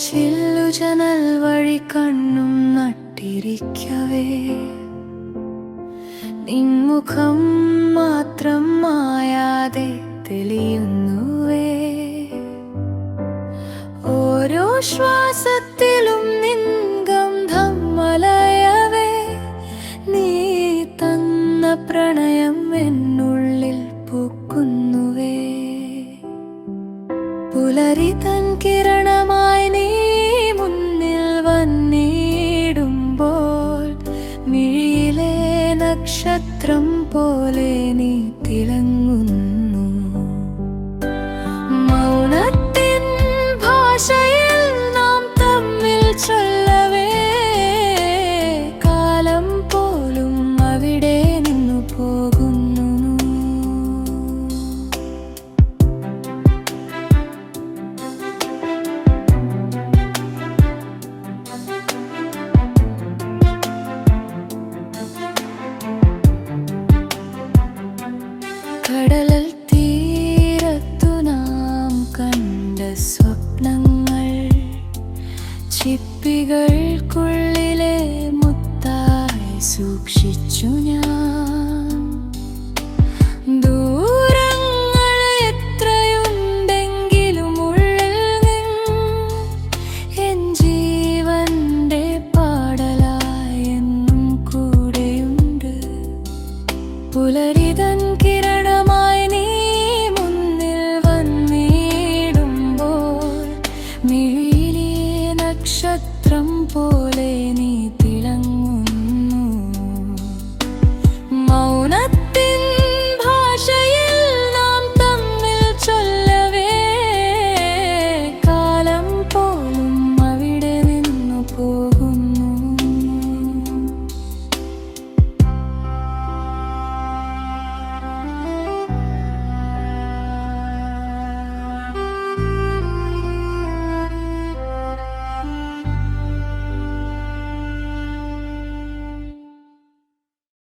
ചില്ലുജനൽ വഴി കണ്ണും നട്ടിരിക്കവേ നിൻമുഖം മാത്രം മായാതെ തെളിയുന്നുവേ. ഓരോ ശ്വാസത്തിലും നിൻ ഗന്ധം മലയവേ, നീ തന്ന പ്രണയം എന്നുള്ളിൽ പൂക്കുന്നുവേ. പുലരി തൻ കിരണമായി നീ മുന്നിൽ വന്നിടുമ്പോൾ, മിഴിയിലെ നക്ഷത്രം പോലെ നീ തിളങ്ങുന്നു. മൗനത്തിൻ ഭാഷയിൽ നാം തമ്മിൽ ചൊല്ലവേ, കാലം പോലും അവിടെ നിന്നു പോകുന്നു. കടലൽ തീരത്തു നാം കണ്ട സ്വപ്നങ്ങൾ, ചിപ്പികൾക്കുള്ളിലെ മുത്തായി സൂക്ഷിച്ചു ഞാൻ.